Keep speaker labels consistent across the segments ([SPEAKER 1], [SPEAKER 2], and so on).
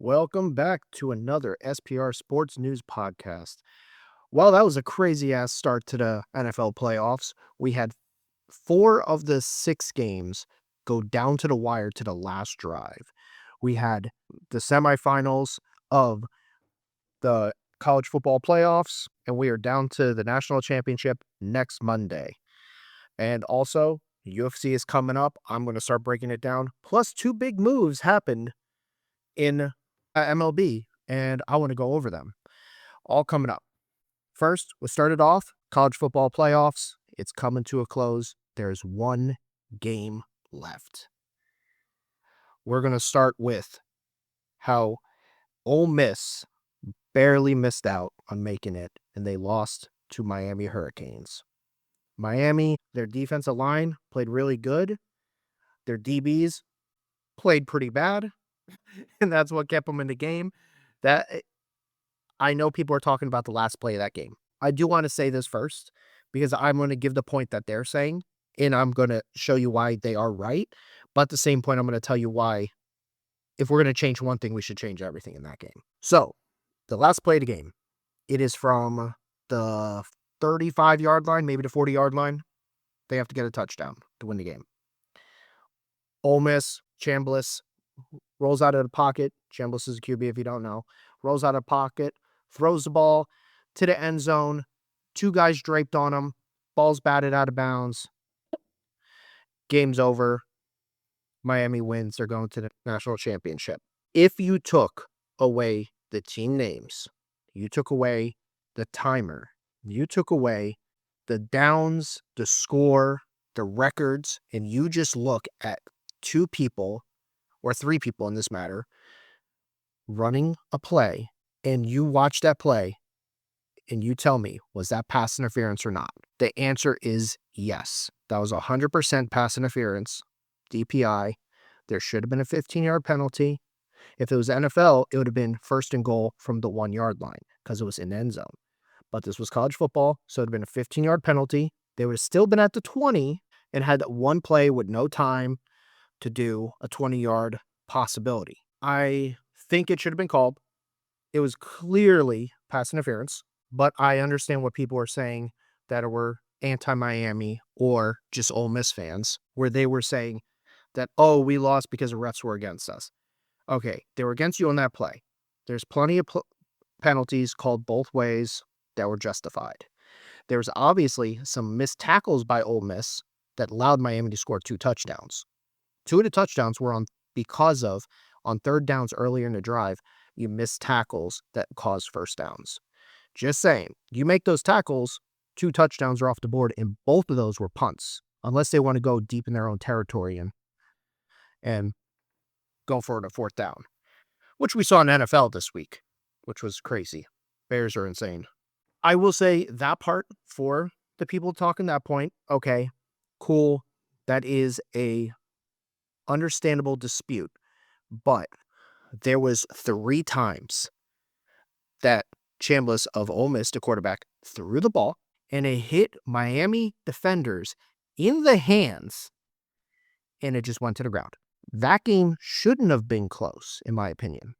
[SPEAKER 1] Welcome back to another SPR Sports News podcast. Well, that was a crazy ass start to the NFL playoffs. We had 4 of the 6 games go down to the wire to the last drive. We had the semifinals of the college football playoffs, and we are down to the national championship next Monday. And also, UFC is coming up. I'm going to start breaking it down. Plus, 2 big moves happened in MLB, and I want to go over them. All coming up. First, we started off college football playoffs. It's coming to a close. There's 1 game left. We're going to start with how Ole Miss barely missed out on making it, and they lost to Miami Hurricanes. Miami, their defensive line played really good. Their DBs played pretty bad, and that's what kept them in the game. I know people are talking about the last play of that game. I do want to say this first because I'm going to give the point that they're saying, and I'm going to show you why they are right. But at the same point, I'm going to tell you why, if we're going to change one thing, we should change everything in that game. So, the last play of the game, it is from the 35-yard line, maybe the 40-yard line. They have to get a touchdown to win the game. Ole Miss, Chambliss rolls out of the pocket. Chambliss is a QB if you don't know. Rolls out of the pocket, throws the ball to the end zone. 2 guys draped on him. Ball's batted out of bounds. Game's over. Miami wins. They're going to the national championship. If you took away the team names, you took away the timer, you took away the downs, the score, the records, and you just look at 2 people or 3 people in this matter running a play, and you watch that play, and you tell me, was that pass interference or not? The answer is yes. That was 100% pass interference, DPI. There should have been a 15-yard penalty. If it was NFL, it would have been first and goal from the 1-yard line because it was in the end zone. But this was college football, so it would have been a 15-yard penalty. They would have still been at the 20 and had 1 play with no time to do a 20-yard possibility. I think it should have been called. It was clearly pass interference, but I understand what people are saying that were anti-Miami or just Ole Miss fans, where they were saying that, oh, we lost because the refs were against us. Okay, they were against you on that play. There's plenty of penalties called both ways that were justified. There was obviously some missed tackles by Ole Miss that allowed Miami to score 2 touchdowns. 2 of the touchdowns were because of on third downs earlier in the drive, you missed tackles that caused first downs. Just saying, you make those tackles, 2 touchdowns are off the board, and both of those were punts, unless they want to go deep in their own territory and go for it at 4th down, which we saw in the NFL this week, which was crazy. Bears are insane. I will say that part for the people talking that point, okay, cool. That is a understandable dispute, but there was 3 times that Chambliss of Ole Miss, the quarterback, threw the ball and it hit Miami defenders in the hands and it just went to the ground. That game shouldn't have been close, in my opinion.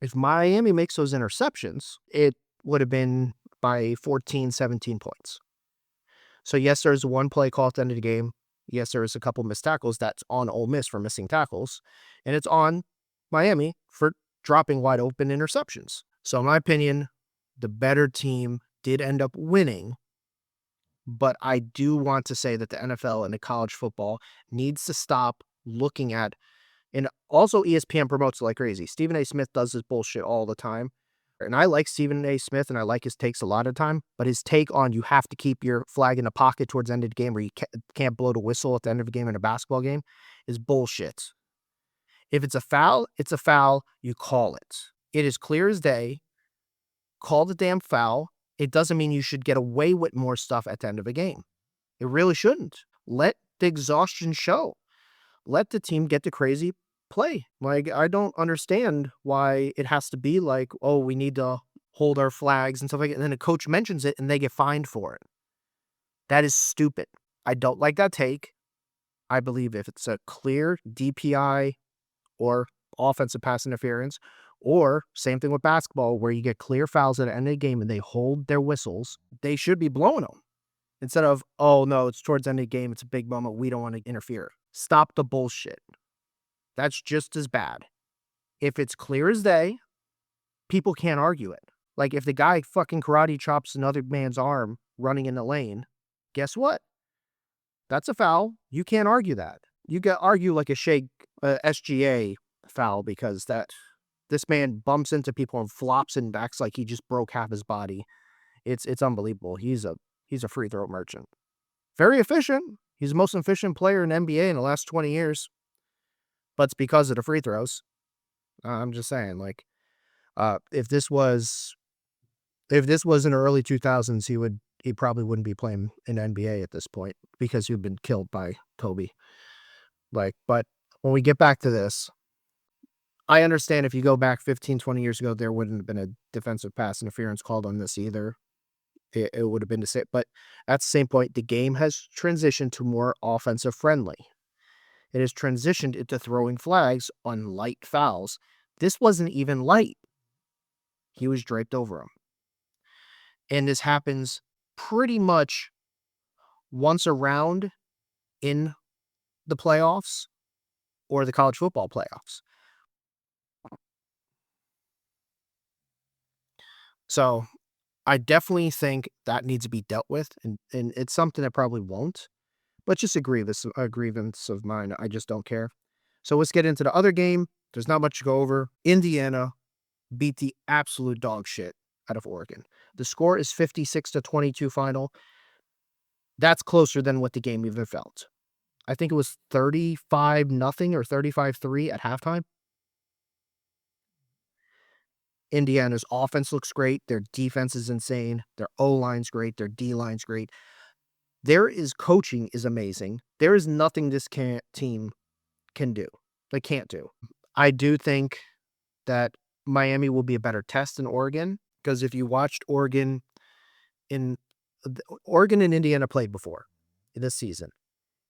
[SPEAKER 1] If Miami makes those interceptions, it would have been by 14, 17 points. So yes, there's 1 play call at the end of the game. Yes, there is a couple missed tackles. That's on Ole Miss for missing tackles. And it's on Miami for dropping wide open interceptions. So in my opinion, the better team did end up winning. But I do want to say that the NFL and the college football needs to stop looking at, and also ESPN promotes it like crazy. Stephen A. Smith does this bullshit all the time. And I like Stephen A. Smith and I like his takes a lot of the time, but his take on you have to keep your flag in the pocket towards the end of the game or you can't blow the whistle at the end of the game in a basketball game is bullshit. If it's a foul, it's a foul. You call it. It is clear as day. Call the damn foul. It doesn't mean you should get away with more stuff at the end of a game. It really shouldn't. Let the exhaustion show. Let the team get the crazy play. Like, I don't understand why it has to be like, oh, we need to hold our flags and stuff like that. And then a coach mentions it and they get fined for it. That is stupid. I don't like that take. I believe if it's a clear DPI or offensive pass interference, or same thing with basketball where you get clear fouls at the end of the game and they hold their whistles, they should be blowing them. Instead of, oh no, it's towards the end of the game, it's a big moment, we don't want to interfere. Stop the bullshit. That's just as bad. If it's clear as day, people can't argue it. Like if the guy fucking karate chops another man's arm running in the lane, guess what? That's a foul. You can't argue that. You can argue like a SGA foul because this man bumps into people and flops and acts like he just broke half his body. It's unbelievable. He's a free throw merchant. Very efficient. He's the most efficient player in NBA in the last 20 years. But it's because of the free throws. I'm just saying, like, if this was in the early 2000s, he probably wouldn't be playing in NBA at this point because he'd been killed by Kobe. Like, but when we get back to this, I understand if you go back 15, 20 years ago, there wouldn't have been a defensive pass interference called on this either. It would have been the same. But at the same point, the game has transitioned to more offensive friendly. It has transitioned into throwing flags on light fouls. This wasn't even light. He was draped over him. And this happens pretty much once a round in the playoffs or the college football playoffs. So I definitely think that needs to be dealt with, and it's something that probably won't. But just a grievance of mine. I just don't care. So let's get into the other game. There's not much to go over. Indiana beat the absolute dog shit out of Oregon. The score is 56-22 final. That's closer than what the game even felt. I think it was 35-0 or 35-3 at halftime. Indiana's offense looks great. Their defense is insane. Their O-line's great. Their D-line's great. Coaching is amazing. There is nothing this team can do. They can't do. I do think that Miami will be a better test than Oregon because if you watched Oregon and Indiana played before this season,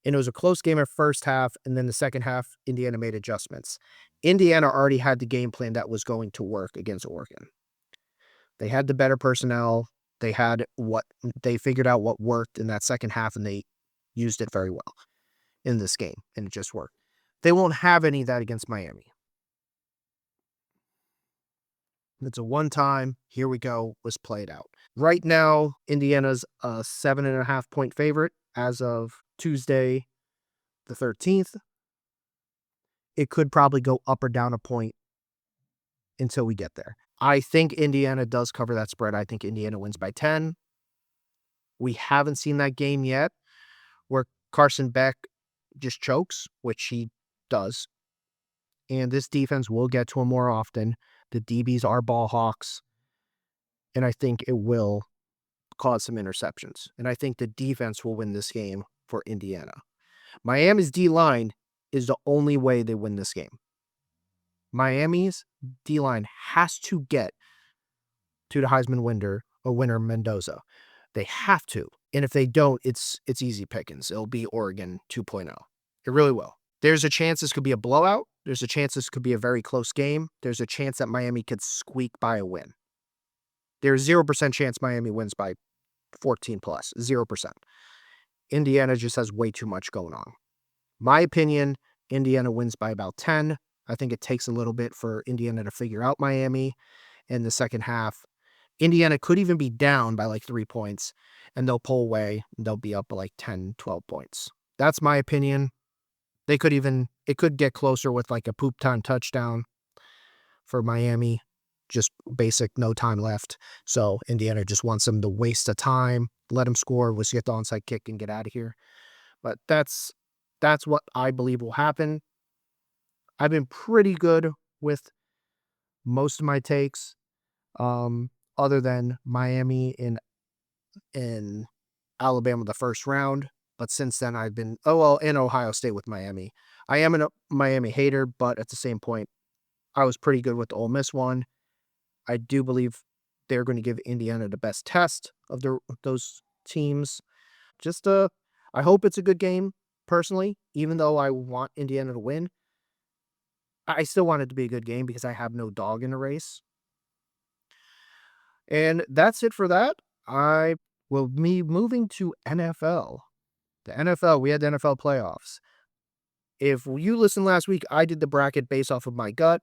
[SPEAKER 1] and it was a close game at first half, and then the second half, Indiana made adjustments. Indiana already had the game plan that was going to work against Oregon. They had the better personnel. They figured out what worked in that second half, and they used it very well in this game, and it just worked. They won't have any of that against Miami. It's a one-time, here we go, let's play it out. Right now, Indiana's a 7.5-point favorite as of Tuesday, the 13th. It could probably go up or down a point until we get there. I think Indiana does cover that spread. I think Indiana wins by 10. We haven't seen that game yet where Carson Beck just chokes, which he does. And this defense will get to him more often. The DBs are ball hawks. And I think it will cause some interceptions. And I think the defense will win this game for Indiana. Miami's D-line is the only way they win this game. Miami's D-line has to get to the Heisman winner Mendoza. They have to. And if they don't, it's easy pickings. It'll be Oregon 2.0. It really will. There's a chance this could be a blowout. There's a chance this could be a very close game. There's a chance that Miami could squeak by a win. There's 0% chance Miami wins by 14 plus. 0%. Indiana just has way too much going on. My opinion, Indiana wins by about 10. I think it takes a little bit for Indiana to figure out Miami in the second half. Indiana could even be down by like 3 points, and they'll pull away. And they'll be up by like 10, 12 points. That's my opinion. It could get closer with like a poop time touchdown for Miami. Just basic, no time left. So Indiana just wants them to waste the time, let them score, let's get the onside kick and get out of here. But that's what I believe will happen. I've been pretty good with most of my takes, other than Miami in Alabama the first round. But since then, I've been, in Ohio State with Miami. I am a Miami hater, but at the same point, I was pretty good with the Ole Miss one. I do believe they're going to give Indiana the best test of those teams. I hope it's a good game, personally, even though I want Indiana to win. I still want it to be a good game because I have no dog in the race. And that's it for that. I will be moving to NFL. The NFL, we had the NFL playoffs. If you listened last week, I did the bracket based off of my gut.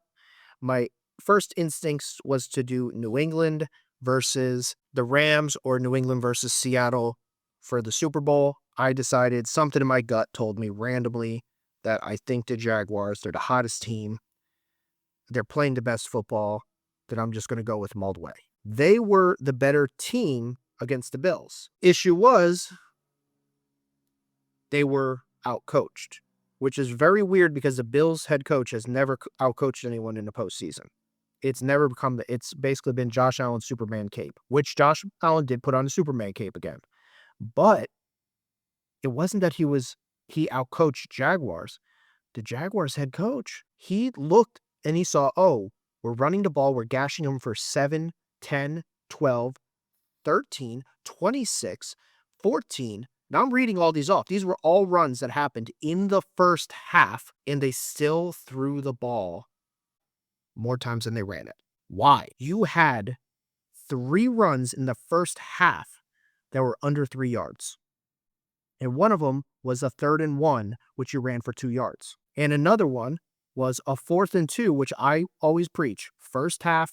[SPEAKER 1] My first instincts was to do New England versus the Rams or New England versus Seattle for the Super Bowl. I decided something in my gut told me randomly that I think the Jaguars, they're the hottest team. They're playing the best football, that I'm just going to go with them all the way. They were the better team against the Bills. Issue was they were outcoached, which is very weird because the Bills head coach has never outcoached anyone in the postseason. It's basically been Josh Allen's Superman cape, which Josh Allen did put on the Superman cape again. But it wasn't that he outcoached Jaguars. The Jaguars head coach, he looked and he saw, oh, we're running the ball, we're gashing them for 7, 10, 12, 13, 26, 14. Now I'm reading all these off. These were all runs that happened in the first half, and they still threw the ball more times than they ran it. Why? You had 3 runs in the first half that were under 3 yards. And one of them was a 3rd and 1, which you ran for 2 yards. And another one was a 4th and 2, which I always preach. First half,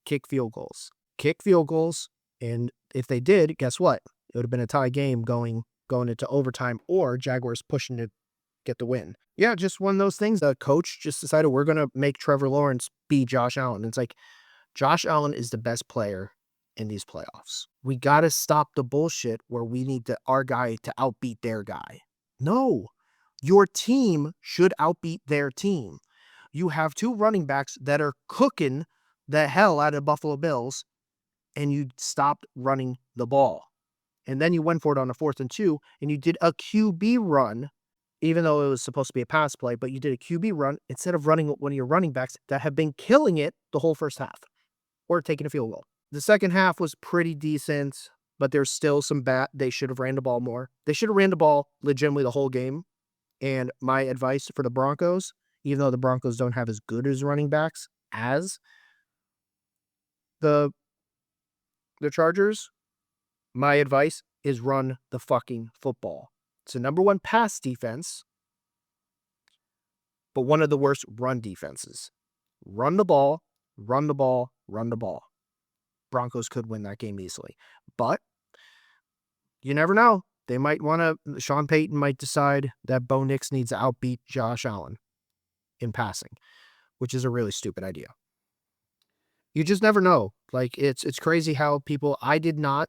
[SPEAKER 1] kick field goals. Kick field goals, and if they did, guess what? It would have been a tie game going into overtime or Jaguars pushing to get the win. Yeah, just one of those things. The coach just decided we're going to make Trevor Lawrence be Josh Allen. It's like, Josh Allen is the best player in these playoffs. We got to stop the bullshit where we need our guy to outbeat their guy. No, your team should outbeat their team. You have 2 running backs that are cooking the hell out of Buffalo Bills, and you stopped running the ball. And then you went for it on a 4th and 2, and you did a QB run, even though it was supposed to be a pass play, but you did a QB run instead of running one of your running backs that have been killing it the whole first half or taking a field goal. The second half was pretty decent, but there's still some they should have ran the ball more. They should have ran the ball legitimately the whole game. And my advice for the Broncos, even though the Broncos don't have as good as running backs as the Chargers, my advice is run the fucking football. It's the number 1 pass defense, but one of the worst run defenses. Run the ball, run the ball, run the ball. Broncos could win that game easily. But you never know. They might want to, Sean Payton might decide that Bo Nix needs to outbeat Josh Allen in passing, which is a really stupid idea. You just never know. Like, it's crazy how I did not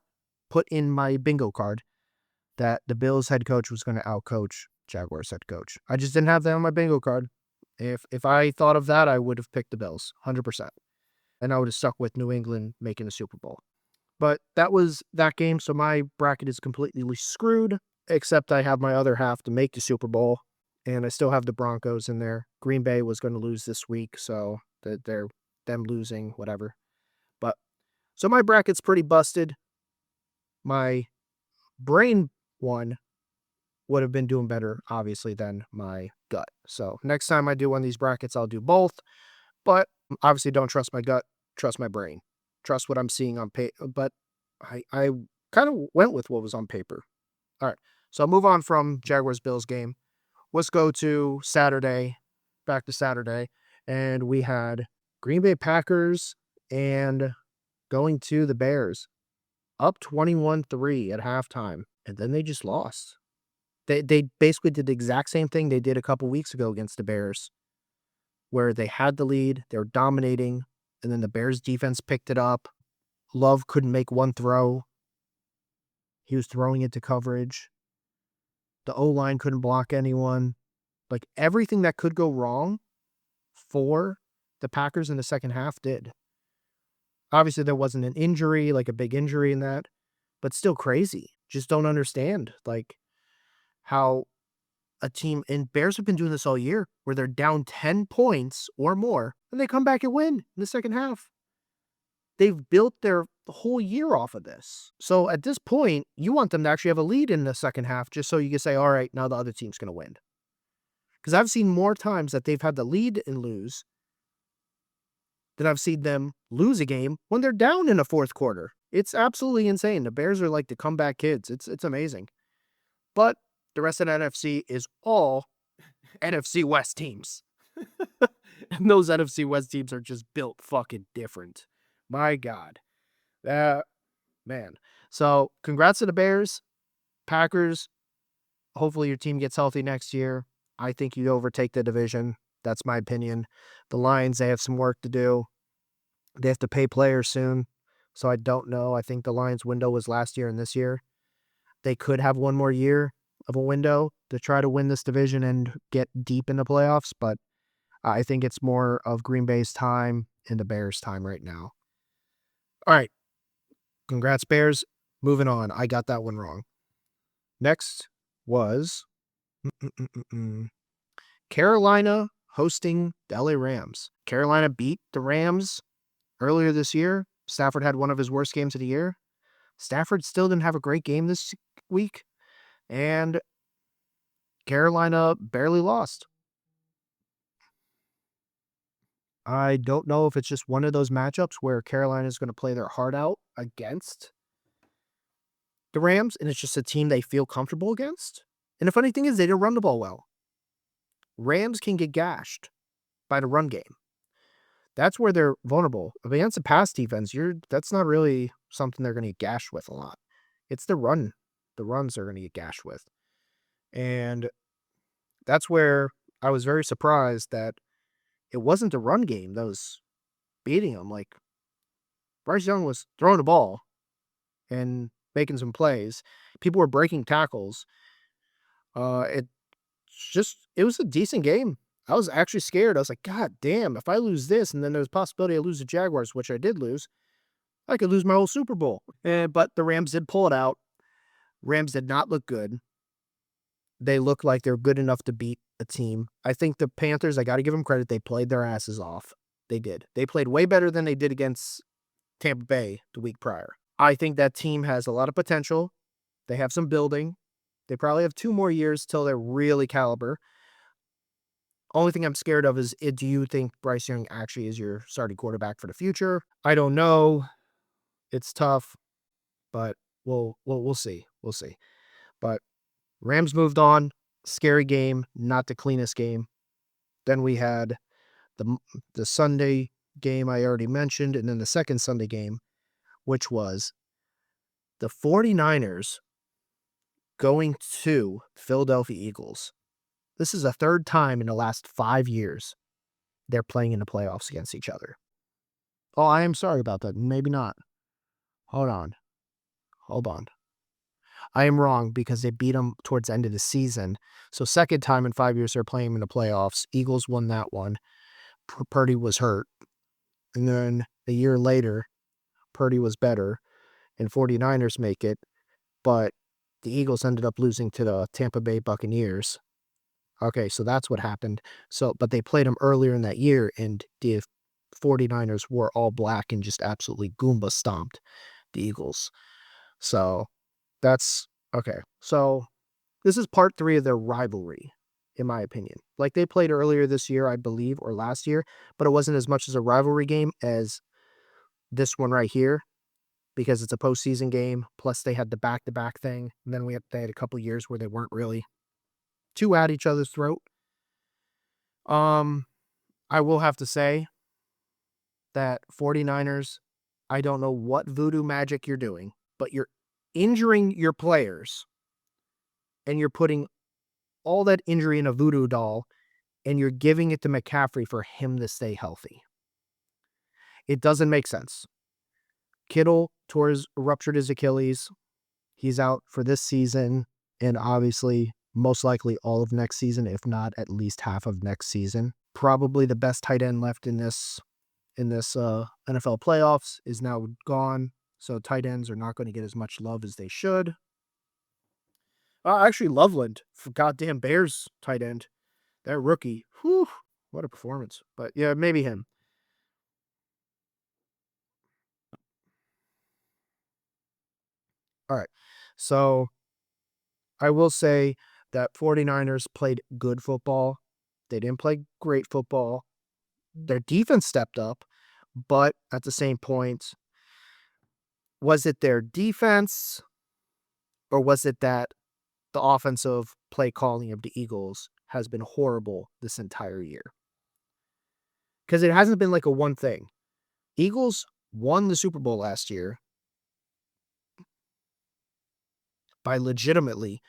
[SPEAKER 1] put in my bingo card that the Bills head coach was going to outcoach Jaguars head coach. I just didn't have that on my bingo card. If I thought of that, I would have picked the Bills, 100%. And I would have stuck with New England making the Super Bowl. But that was that game, so my bracket is completely screwed, except I have my other half to make the Super Bowl, and I still have the Broncos in there. Green Bay was going to lose this week, so they're them losing, whatever. But so my bracket's pretty busted. My brain one would have been doing better, obviously, than my gut. So next time I do one of these brackets, I'll do both. But obviously, don't trust my gut, trust my brain. Trust what I'm seeing on paper. But I kind of went with what was on paper. All right, so I'll move on from Jaguars-Bills game. Let's go to Saturday, back to Saturday. And we had Green Bay Packers and going to the Bears. Up 21-3 at halftime, and then they just lost. They basically did the exact same thing they did a couple weeks ago against the Bears, where they had the lead, they were dominating, and then the Bears defense picked it up. Love couldn't make one throw. He was throwing into coverage. The O-line couldn't block anyone. Like, everything that could go wrong for the Packers in the second half did. Obviously, there wasn't an injury, like a big injury in that, but still crazy. Just don't understand, like, how a team, and Bears have been doing this all year, where they're down 10 points or more, and they come back and win in the second half. They've built their whole year off of this. So at this point, you want them to actually have a lead in the second half, just so you can say, all right, now the other team's going to win. Because I've seen more times that they've had the lead and lose than I've seen them lose a game when they're down in the fourth quarter. It's absolutely insane. The Bears are like the comeback kids. It's amazing. But the rest of the NFC is all NFC West teams. And those NFC West teams are just built fucking different. My God. Man. So congrats to the Bears. Packers, hopefully your team gets healthy next year. I think you overtake the division. That's my opinion. The Lions, they have some work to do. They have to pay players soon. So I don't know. I think the Lions window was last year and this year. They could have one more year of a window to try to win this division and get deep in the playoffs, but I think it's more of Green Bay's time and the Bears' time right now. All right. Congrats, Bears. Moving on. I got that one wrong. Next was Carolina hosting the LA Rams. Carolina beat the Rams earlier this year. Stafford had one of his worst games of the year. Stafford still didn't have a great game this week, and Carolina barely lost. I don't know if it's just one of those matchups where Carolina is going to play their heart out against the Rams, and it's just a team they feel comfortable against. And the funny thing is, they didn't run the ball well. Rams can get gashed by the run game. That's where they're vulnerable. Against the pass defense, that's not really something they're going to get gashed with a lot. It's the run. The runs they're going to get gashed with. And that's where I was very surprised that it wasn't the run game that was beating them. Like, Bryce Young was throwing the ball and making some plays. People were breaking tackles. It was a decent game. I was actually scared. I was like, God damn, if I lose this, and then there's a possibility I lose the Jaguars, which I did lose, I could lose my whole Super Bowl. But the Rams did pull it out. Rams did not look good. They look like they're good enough to beat a team. I think the Panthers, I got to give them credit. They played their asses off. They did. They played way better than they did against Tampa Bay the week prior. I think that team has a lot of potential. They have some building. They probably have 2 more years till they're really caliber. Only thing I'm scared of is, do you think Bryce Young actually is your starting quarterback for the future? I don't know. It's tough, but we'll see. We'll see. But Rams moved on. Scary game, not the cleanest game. Then we had the Sunday game I already mentioned, and then the second Sunday game, which was the 49ers going to Philadelphia Eagles. This is the third time in the last 5 years they're playing in the playoffs against each other. Oh, I am sorry about that. Maybe not. Hold on. I am wrong because they beat them towards the end of the season. So second time in 5 years they're playing in the playoffs. Eagles won that one. Purdy was hurt. And then a year later, Purdy was better, and 49ers make it. But the Eagles ended up losing to the Tampa Bay Buccaneers. Okay, so that's what happened. But they played them earlier in that year, and the 49ers were all black and just absolutely Goomba stomped the Eagles. So that's okay. So this is part 3 of their rivalry, in my opinion. Like, they played earlier this year, I believe, or last year, but it wasn't as much as a rivalry game as this one right here, because it's a postseason game. Plus, they had the back-to-back thing. And then they had a couple years where they weren't really too at each other's throat. I will have to say that 49ers, I don't know what voodoo magic you're doing, but you're injuring your players, and you're putting all that injury in a voodoo doll, and you're giving it to McCaffrey for him to stay healthy. It doesn't make sense. Kittle ruptured his Achilles. He's out for this season, and obviously, most likely all of next season, if not at least half of next season. Probably the best tight end left in this NFL playoffs is now gone, so tight ends are not going to get as much love as they should. Actually, Loveland, for goddamn Bears tight end, that rookie, whew, what a performance. But yeah, maybe him. All right, so I will say that 49ers played good football. They didn't play great football. Their defense stepped up, but at the same point, was it their defense or was it that the offensive play calling of the Eagles has been horrible this entire year? Because it hasn't been like a one thing. Eagles won the Super Bowl last year by legitimately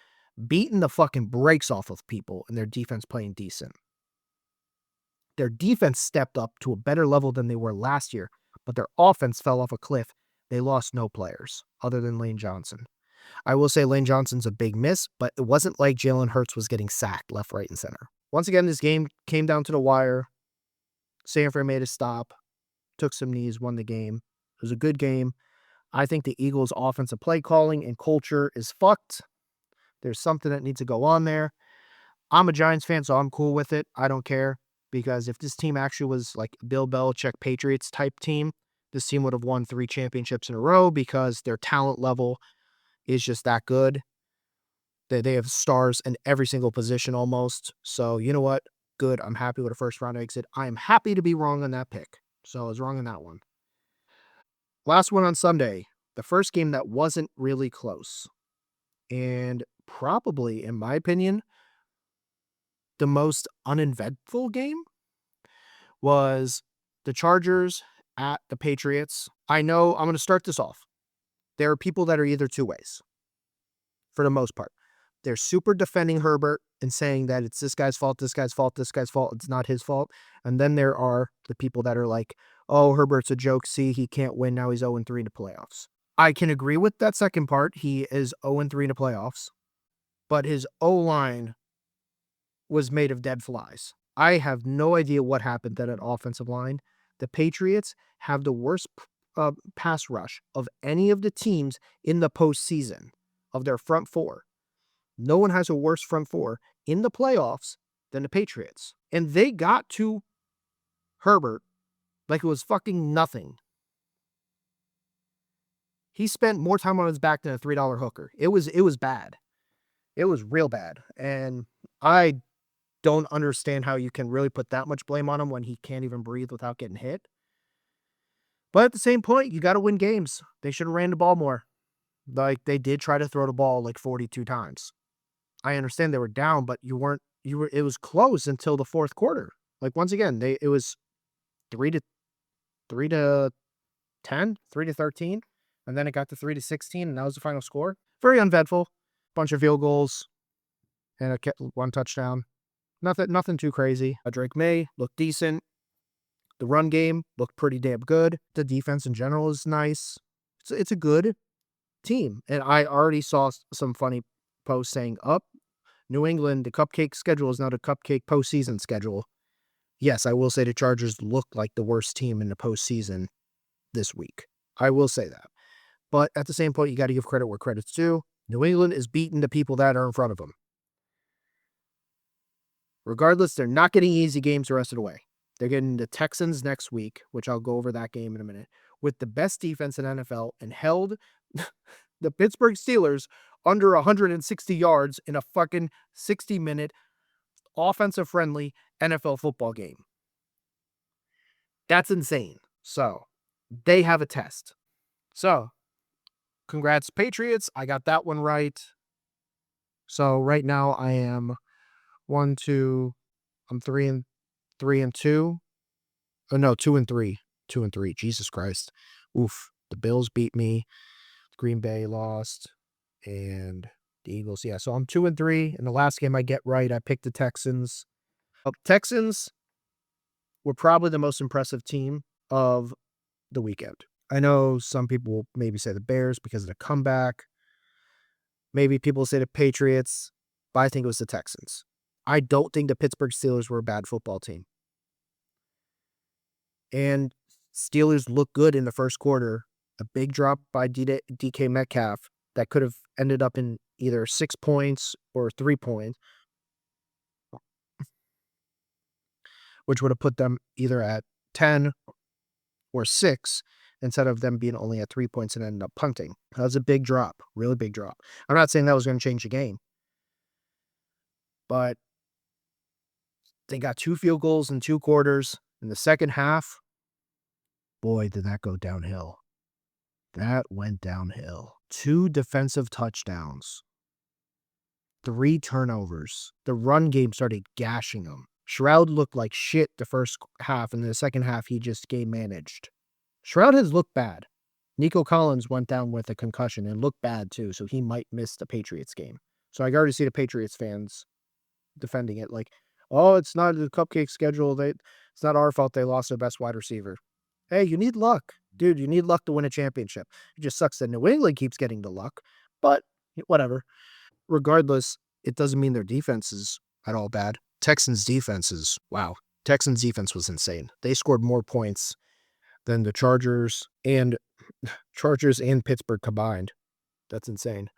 [SPEAKER 1] beating the fucking brakes off of people and their defense playing decent. Their defense stepped up to a better level than they were last year, but their offense fell off a cliff. They lost no players other than Lane Johnson. I will say Lane Johnson's a big miss, but it wasn't like Jalen Hurts was getting sacked left, right, and center. Once again, this game came down to the wire. Sanford made a stop, took some knees, won the game. It was a good game. I think the Eagles' offensive play calling and culture is fucked. There's something that needs to go on there. I'm a Giants fan, so I'm cool with it. I don't care, because if this team actually was like Bill Belichick Patriots type team, this team would have won 3 championships in a row because their talent level is just that good. They have stars in every single position almost. So you know what? Good. I'm happy with a first round exit. I am happy to be wrong on that pick. So I was wrong on that one. Last one on Sunday. The first game that wasn't really close. And probably, in my opinion, the most uneventful game was the Chargers at the Patriots. I know I'm going to start this off. There are people that are either two ways for the most part. They're super defending Herbert and saying that it's this guy's fault, this guy's fault, this guy's fault. It's not his fault. And then there are the people that are like, oh, Herbert's a joke. See, he can't win. Now he's 0-3 in the playoffs. I can agree with that second part. He is 0-3 in the playoffs, but his O-line was made of dead flies. I have no idea what happened to that offensive line. The Patriots have the worst pass rush of any of the teams in the postseason of their front four. No one has a worse front four in the playoffs than the Patriots. And they got to Herbert like it was fucking nothing. He spent more time on his back than a $3 hooker. It was bad. It was real bad. And I don't understand how you can really put that much blame on him when he can't even breathe without getting hit. But at the same point, you got to win games. They should have ran the ball more. Like, they did try to throw the ball like 42 times. I understand they were down, but it was close until the fourth quarter. Like, once again, it was 3-10, 3-13, and then it got to 3-16, and that was the final score. Very uneventful. Bunch of field goals and one touchdown. Nothing too crazy. Drake May looked decent. The run game looked pretty damn good. The defense in general is nice. It's a good team. And I already saw some funny posts saying, New England, the cupcake schedule is not a cupcake postseason schedule. Yes, I will say the Chargers looked like the worst team in the postseason this week. I will say that. But at the same point, you got to give credit where credit's due. New England is beating the people that are in front of them. Regardless, they're not getting easy games the rest of the way. They're getting the Texans next week, which I'll go over that game in a minute, with the best defense in NFL and held the Pittsburgh Steelers under 160 yards in a fucking 60-minute offensive-friendly NFL football game. That's insane. So, they have a test. So, congrats, Patriots. I got that one right. So, right now I am 3-2. Oh, no, 2-3. 2-3. Jesus Christ. Oof. The Bills beat me. Green Bay lost. And the Eagles. Yeah, so I'm 2-3. In the last game I get right, I picked the Texans. Texans were probably the most impressive team of the weekend. I know some people will maybe say the Bears because of the comeback. Maybe people say the Patriots, but I think it was the Texans. I don't think the Pittsburgh Steelers were a bad football team. And Steelers looked good in the first quarter. A big drop by DK Metcalf that could have ended up in either 6 points or 3 points, which would have put them either at 10 or 6 instead of them being only at 3 points and ended up punting. That was a big drop, really big drop. I'm not saying that was going to change the game, but They got 2 field goals in 2 quarters. In the second half, boy, did that go downhill. That went downhill. 2 defensive touchdowns, 3 turnovers. The run game started gashing them. Stroud looked like shit the first half, and in the second half, he just game managed. Stroud has looked bad. Nico Collins went down with a concussion and looked bad too, so he might miss the Patriots game. So I already see the Patriots fans defending it like, oh, it's not the cupcake schedule. It's not our fault they lost their best wide receiver. Hey, you need luck. Dude, you need luck to win a championship. It just sucks that New England keeps getting the luck, but whatever. Regardless, it doesn't mean their defense is at all bad. Texans defense is, wow. Texans defense was insane. They scored more points than the Chargers and Pittsburgh combined. That's insane.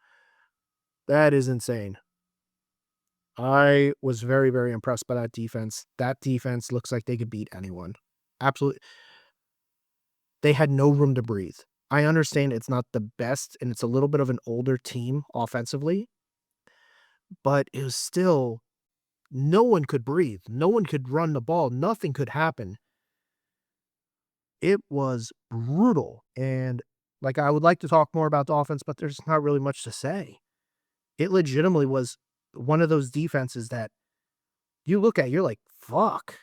[SPEAKER 1] That is insane. I was very, very impressed by that defense. That defense looks like they could beat anyone. Absolutely. They had no room to breathe. I understand it's not the best, and it's a little bit of an older team offensively, but it was still, no one could breathe. No one could run the ball. Nothing could happen. It was brutal, and, like, I would like to talk more about the offense, but there's not really much to say. It legitimately was one of those defenses that you look at, you're like, "Fuck.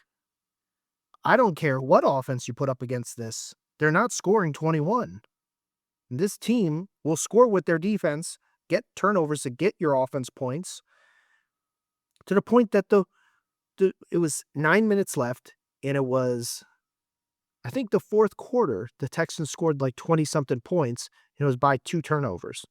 [SPEAKER 1] I don't care what offense you put up against this. They're not scoring 21. This team will score with their defense, get turnovers to get your offense points, to the point that it was 9 minutes left, and it was, I think, the fourth quarter, the Texans scored like 20-something points, and it was by 2 turnovers,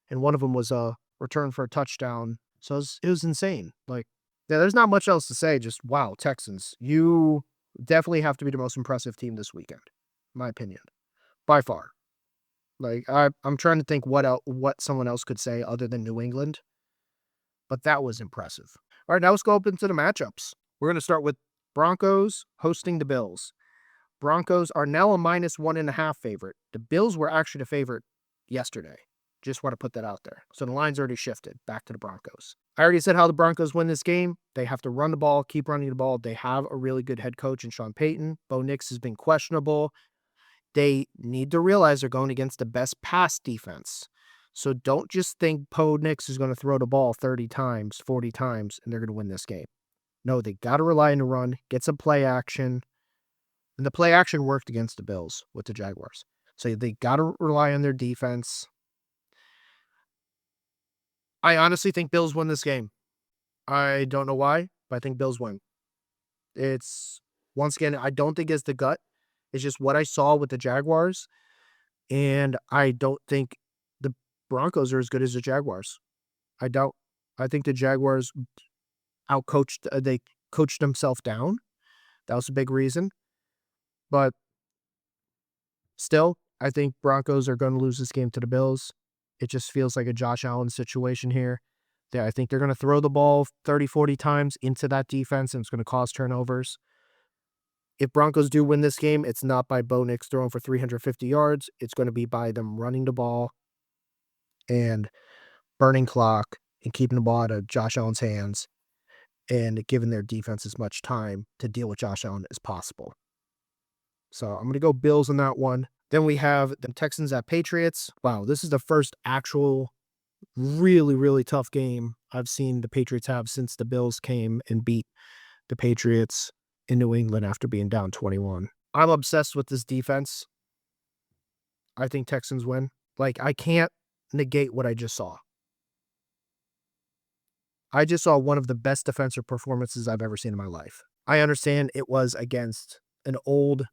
[SPEAKER 1] and one of them was a return for a touchdown. So it was insane. Like, yeah, there's not much else to say. Just, wow, Texans, you definitely have to be the most impressive team this weekend, in my opinion, by far. Like, I'm trying to think what someone else could say other than New England, but that was impressive. All right, now let's go up into the matchups. We're going to start with Broncos hosting the Bills. Broncos are now a -1.5 favorite. The Bills were actually the favorite yesterday. Just want to put that out there. So the line's already shifted back to the Broncos. I already said how the Broncos win this game. They have to run the ball, keep running the ball. They have a really good head coach in Sean Payton. Bo Nix has been questionable. They need to realize they're going against the best pass defense. So don't just think Bo Nix is going to throw the ball 30 times, 40 times, and they're going to win this game. No, they got to rely on the run, get some play action. And the play action worked against the Bills with the Jaguars. So they got to rely on their defense. I honestly think Bills win this game. I don't know why, but I think Bills win. It's, once again, I don't think it's the gut. It's just what I saw with the Jaguars. And I don't think the Broncos are as good as the Jaguars. I don't. I think the Jaguars outcoached, they coached themselves down. That was a big reason. But still, I think Broncos are going to lose this game to the Bills. It just feels like a Josh Allen situation here. I think they're going to throw the ball 30, 40 times into that defense, and it's going to cause turnovers. If Broncos do win this game, it's not by Bo Nix throwing for 350 yards. It's going to be by them running the ball and burning clock and keeping the ball out of Josh Allen's hands and giving their defense as much time to deal with Josh Allen as possible. So I'm going to go Bills on that one. Then we have the Texans at Patriots. Wow, this is the first actual really, really tough game I've seen the Patriots have since the Bills came and beat the Patriots in New England after being down 21. I'm obsessed with this defense. I think Texans win. Like, I can't negate what I just saw. I just saw one of the best defensive performances I've ever seen in my life. I understand it was against an old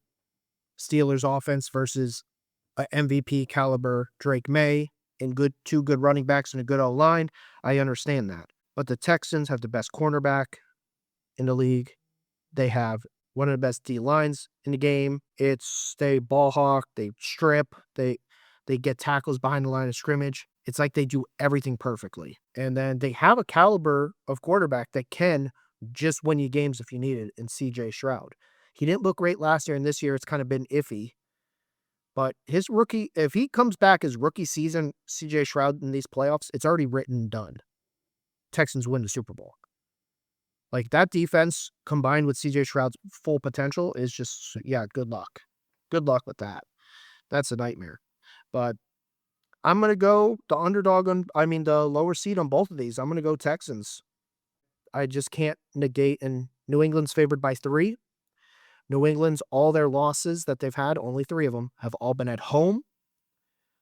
[SPEAKER 1] Steelers offense versus a MVP caliber Drake May and two good running backs and a good O-line. I understand that. But the Texans have the best cornerback in the league. They have one of the best D-lines in the game. They ball hawk, they strip, they get tackles behind the line of scrimmage. It's like they do everything perfectly. And then they have a caliber of quarterback that can just win you games if you need it in C.J. Stroud. He didn't look great last year, and this year it's kind of been iffy. But if he comes back his rookie season, C.J. Stroud in these playoffs, it's already written and done. Texans win the Super Bowl. Like, that defense combined with CJ Stroud's full potential is just, good luck. Good luck with that. That's a nightmare. But I'm going to go the underdog the lower seed on both of these. I'm going to go Texans. I just can't negate, and New England's favored by 3. New England's, all their losses that they've had, only 3 of them, have all been at home.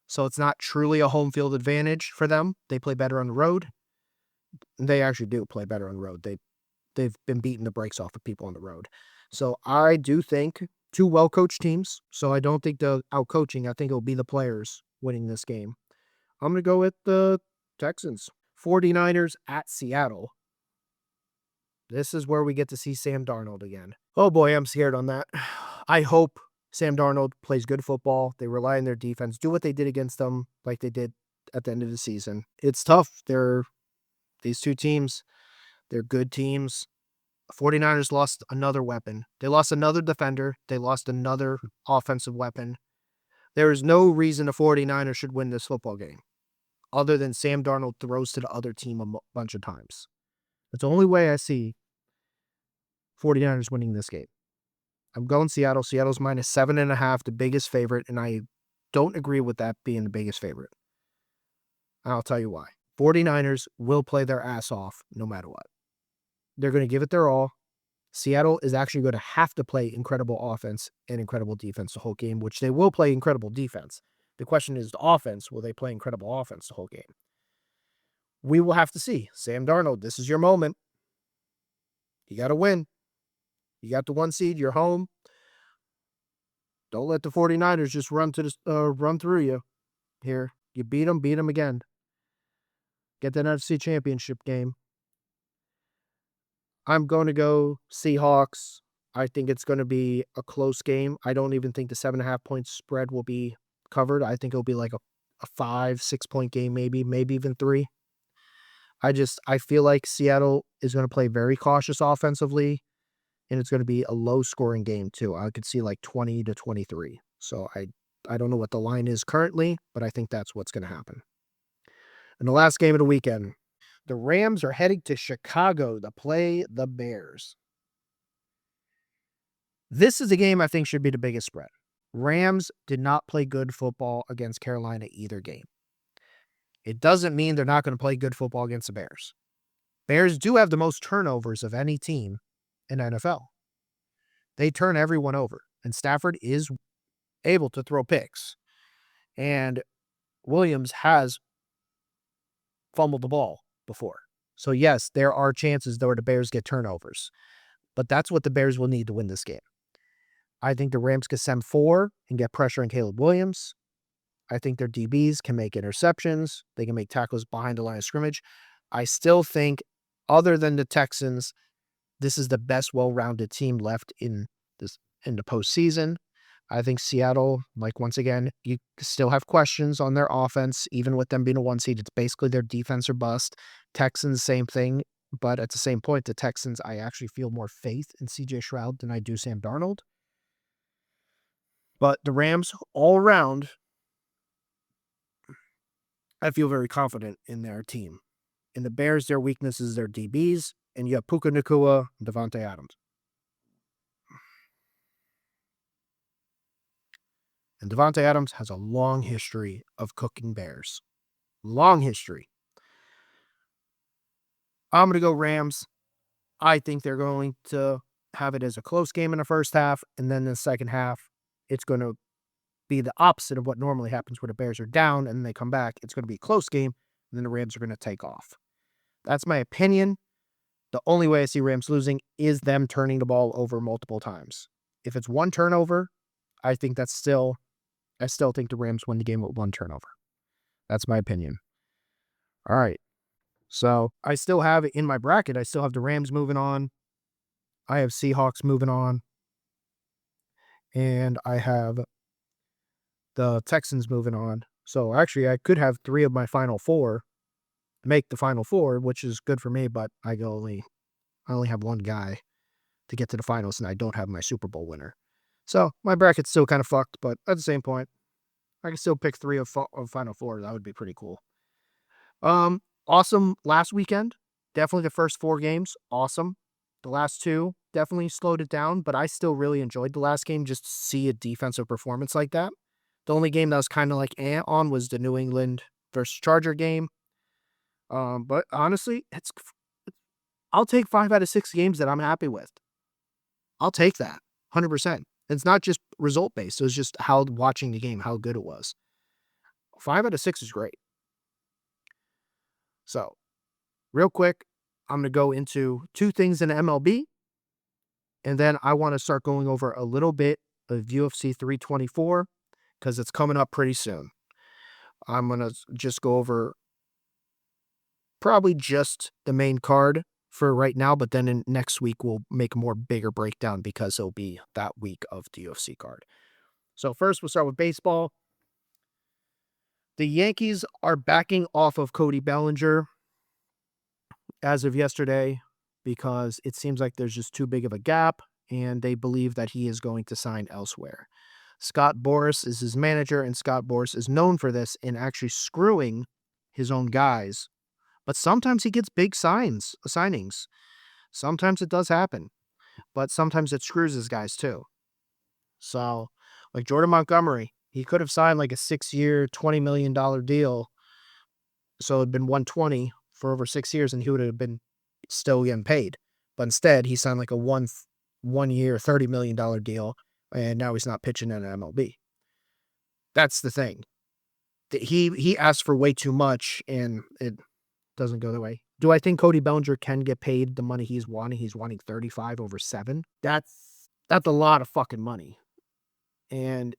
[SPEAKER 1] So it's not truly a home field advantage for them. They play better on the road. They actually do play better on the road. They've been beating the brakes off of people on the road. So I do think 2 well-coached teams. So I don't think the out-coaching. I think it'll be the players winning this game. I'm going to go with the Texans. 49ers at Seattle. This is where we get to see Sam Darnold again. Oh boy, I'm scared on that. I hope Sam Darnold plays good football. They rely on their defense. Do what they did against them like they did at the end of the season. It's tough. These 2 teams, they're good teams. 49ers lost another weapon. They lost another defender. They lost another offensive weapon. There is no reason the 49ers should win this football game other than Sam Darnold throws to the other team a bunch of times. That's the only way I see 49ers winning this game. I'm going Seattle. Seattle's minus 7.5, the biggest favorite, and I don't agree with that being the biggest favorite. I'll tell you why. 49ers will play their ass off no matter what. They're going to give it their all. Seattle is actually going to have to play incredible offense and incredible defense the whole game, which they will play incredible defense. The question is the offense. Will they play incredible offense the whole game? We will have to see. Sam Darnold, this is your moment. You got to win. You got the 1 seed. You're home. Don't let the 49ers just run through you here. You beat them again. Get that NFC Championship game. I'm going to go Seahawks. I think it's going to be a close game. I don't even think the 7.5 point spread will be covered. I think it'll be like a 5-6 point game, maybe even 3. I feel like Seattle is going to play very cautious offensively, and it's going to be a low scoring game too. I could see like 20-23. So I don't know what the line is currently, but I think that's what's going to happen. And the last game of the weekend, the Rams are heading to Chicago to play the Bears. This is a game I think should be the biggest spread. Rams did not play good football against Carolina either game. It doesn't mean they're not going to play good football against the Bears. Bears do have the most turnovers of any team in NFL. They turn everyone over, and Stafford is able to throw picks. And Williams has fumbled the ball before. So yes, there are chances where the Bears get turnovers, but that's what the Bears will need to win this game. I think the Rams can send 4 and get pressure on Caleb Williams. I think their DBs can make interceptions. They can make tackles behind the line of scrimmage. I still think, other than the Texans, this is the best well-rounded team left in the postseason. I think Seattle, once again, you still have questions on their offense, even with them being a 1 seed. It's basically their defense or bust. Texans, same thing. But at the same point, the Texans, I actually feel more faith in CJ Stroud than I do Sam Darnold. But the Rams, all around, I feel very confident in their team. In the Bears, their weakness is their DBs, and you have Puka Nacua and Devontae Adams. And Devontae Adams has a long history of cooking Bears. Long history. I'm going to go Rams. I think they're going to have it as a close game in the first half, and then in the second half, it's going to be the opposite of what normally happens where the Bears are down and they come back. It's going to be a close game, and then the Rams are going to take off. That's my opinion. The only way I see Rams losing is them turning the ball over multiple times. If it's 1 turnover, I think I still think the Rams win the game with 1 turnover. That's my opinion. All right. So I still have, in my bracket, I still have the Rams moving on. I have Seahawks moving on. And I have the Texans moving on. So actually, I could have 3 of my final 4 make the final 4, which is good for me, but I only have 1 guy to get to the finals, and I don't have my Super Bowl winner. So my bracket's still kind of fucked, but at the same point, I can still pick 3 of final 4. That would be pretty cool. Awesome last weekend. Definitely the first 4 games. Awesome. The last two definitely slowed it down, but I still really enjoyed the last game just to see a defensive performance like that. The only game that was kind of like on was the New England versus Charger game. But honestly, I'll take 5 out of 6 games that I'm happy with. I'll take that 100%. It's not just result based. It was just how watching the game, how good it was. 5 out of 6 is great. So, real quick, I'm going to go into 2 things in MLB, and then I want to start going over a little bit of UFC 324 because it's coming up pretty soon. I'm going to just go over probably just the main card for right now, but then next week we'll make a more bigger breakdown because it'll be that week of the UFC card. So first we'll start with baseball. The Yankees are backing off of Cody Bellinger as of yesterday because it seems like there's just too big of a gap and they believe that he is going to sign elsewhere. Scott Boras is his manager, and Scott Boras is known for this in actually screwing his own guys. But sometimes he gets big signings. Sometimes it does happen, but sometimes it screws his guys too. So, like Jordan Montgomery, he could have signed like a 6-year, $20 million deal. So it'd been 120 for over 6 years, and he would have been still getting paid. But instead, he signed like a 1-year, $30 million deal, and now he's not pitching in MLB. That's the thing. He asked for way too much, and it doesn't go the way. Do I think Cody Bellinger can get paid the money he's wanting? He's wanting 35 over 7. That's a lot of fucking money. And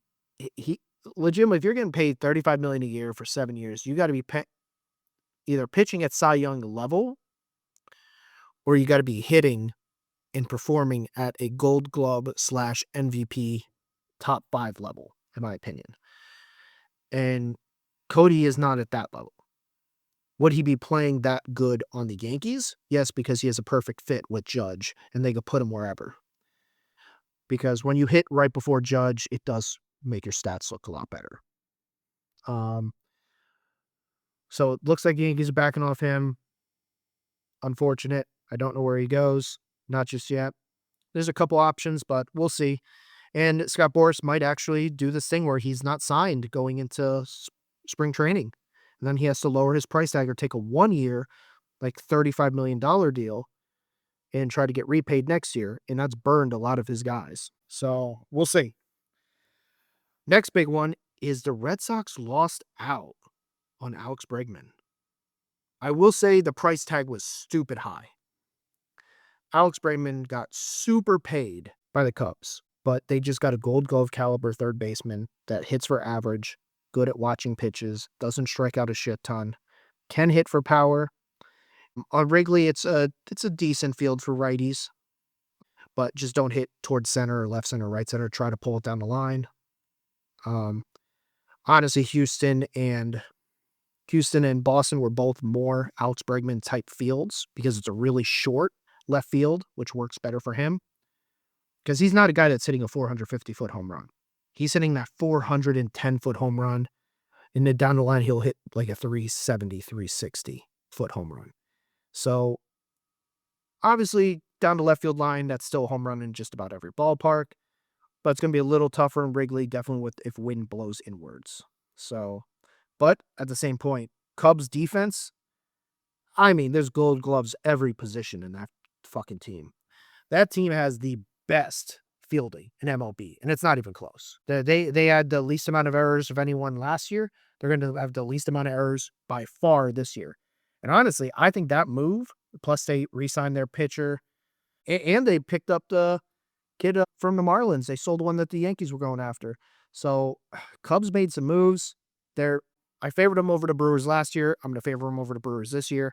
[SPEAKER 1] he legitimately, if you're getting paid $35 million a year for 7 years, you got to be either pitching at Cy Young level, or you got to be hitting and performing at a Gold Glove / MVP top 5 level, in my opinion. And Cody is not at that level. Would he be playing that good on the Yankees? Yes, because he has a perfect fit with Judge, and they could put him wherever. Because when you hit right before Judge, it does make your stats look a lot better. So it looks like the Yankees are backing off him. Unfortunate. I don't know where he goes. Not just yet. There's a couple options, but we'll see. And Scott Boras might actually do this thing where he's not signed going into spring training. And then he has to lower his price tag or take a 1-year, like $35 million deal and try to get repaid next year. And that's burned a lot of his guys. So we'll see. Next big one is the Red Sox lost out on Alex Bregman. I will say the price tag was stupid high. Alex Bregman got super paid by the Cubs, but they just got a Gold Glove caliber third baseman that hits for average, good at watching pitches, doesn't strike out a shit ton, can hit for power. On Wrigley, it's a decent field for righties, but just don't hit towards center or left center, right center. Try to pull it down the line. Honestly, Houston and Boston were both more Alex Bregman type fields because it's a really short left field, which works better for him. Because he's not a guy that's hitting a 450-foot home run. He's hitting that 410-foot home run. And then down the line, he'll hit like a 370, 360-foot home run. So, obviously, down the left field line, that's still a home run in just about every ballpark. But it's going to be a little tougher in Wrigley, definitely if wind blows inwards. So, but at the same point, Cubs defense, I mean, there's Gold Gloves every position in that fucking team. That team has the best fielding in MLB, and it's not even close. They had the least amount of errors of anyone last year. They're going to have the least amount of errors by far this year. And honestly, I think that move, plus they re-signed their pitcher, and they picked up the kid from the Marlins. They sold one that the Yankees were going after. So Cubs made some moves. I favored them over the Brewers last year. I'm going to favor them over the Brewers this year.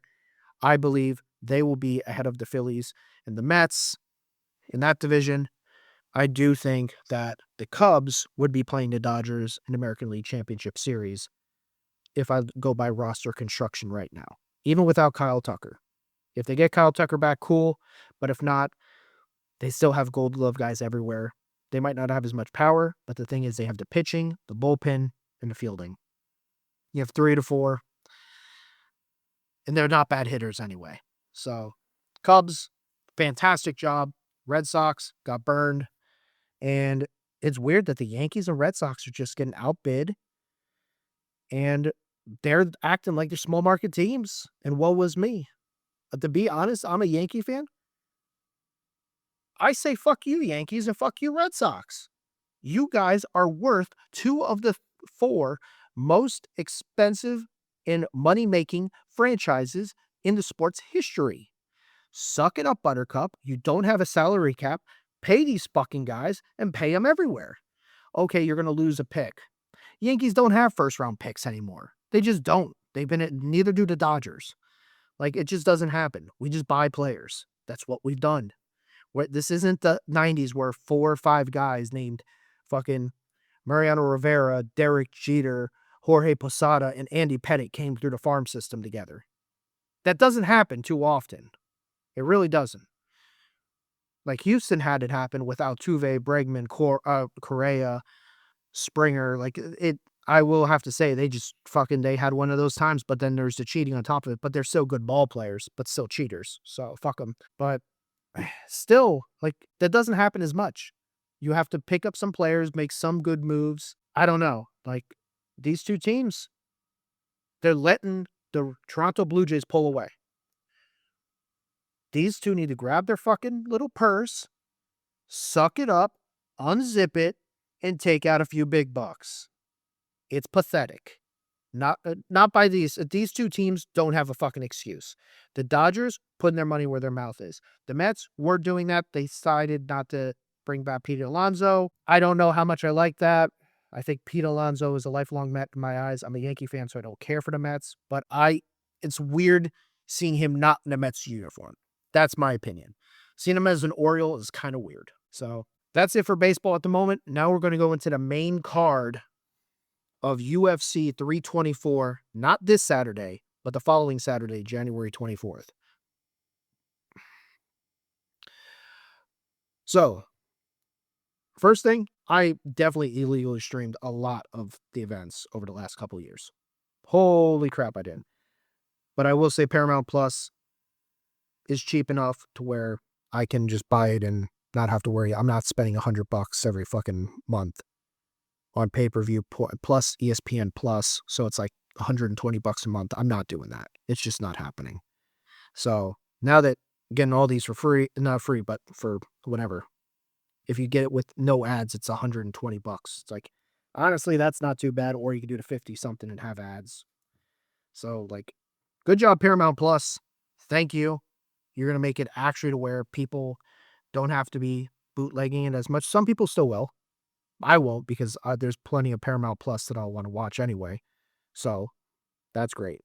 [SPEAKER 1] I believe they will be ahead of the Phillies and the Mets in that division. I do think that the Cubs would be playing the Dodgers in the American League Championship Series if I go by roster construction right now, even without Kyle Tucker. If they get Kyle Tucker back, cool. But if not, they still have Gold Glove guys everywhere. They might not have as much power, but the thing is they have the pitching, the bullpen, and the fielding. You have 3 to 4, and they're not bad hitters anyway. So, Cubs, fantastic job. Red Sox got burned. And it's weird that the Yankees and Red Sox are just getting outbid. And they're acting like they're small market teams. And woe was me. To be honest, I'm a Yankee fan. I say fuck you, Yankees, and fuck you, Red Sox. You guys are worth 2 of the 4 most expensive and money-making franchises in the sports history. Suck it up, Buttercup. You don't have a salary cap. Pay these fucking guys and pay them everywhere. Okay, you're going to lose a pick. Yankees don't have first-round picks anymore. They just don't. Neither do the Dodgers. Like, it just doesn't happen. We just buy players. That's what we've done. This isn't the 90s where 4 or 5 guys named fucking Mariano Rivera, Derek Jeter, Jorge Posada, and Andy Pettitte came through the farm system together. That doesn't happen too often. It really doesn't. Like Houston had it happen with Altuve, Bregman, Correa, Springer. I will have to say they had one of those times, but then there's the cheating on top of it. But they're still good ball players, but still cheaters. So fuck them. But still, that doesn't happen as much. You have to pick up some players, make some good moves. I don't know. These 2 teams, they're letting the Toronto Blue Jays pull away. These 2 need to grab their fucking little purse, suck it up, unzip it, and take out a few big bucks. It's pathetic. Not by these. These 2 teams don't have a fucking excuse. The Dodgers putting their money where their mouth is. The Mets were doing that. They decided not to bring back Pete Alonso. I don't know how much I like that. I think Pete Alonso is a lifelong Met in my eyes. I'm a Yankee fan, so I don't care for the Mets. But it's weird seeing him not in a Mets uniform. That's my opinion. Seeing him as an Oriole is kind of weird. So that's it for baseball at the moment. Now we're going to go into the main card of UFC 324, not this Saturday, but the following Saturday, January 24th. So, first thing, I definitely illegally streamed a lot of the events over the last couple of years. Holy crap, I did. But I will say Paramount Plus is cheap enough to where I can just buy it and not have to worry. I'm not spending $100 every fucking month on pay-per-view plus ESPN Plus. So it's like $120 a month. I'm not doing that. It's just not happening. So now that getting all these for free, not free, but for whatever, if you get it with no ads, it's $120. It's like, honestly, that's not too bad. Or you can do the 50 something and have ads. So good job, Paramount Plus. Thank you. You're going to make it actually to where people don't have to be bootlegging it as much. Some people still will. I won't, because there's plenty of Paramount Plus that I'll want to watch anyway. So that's great.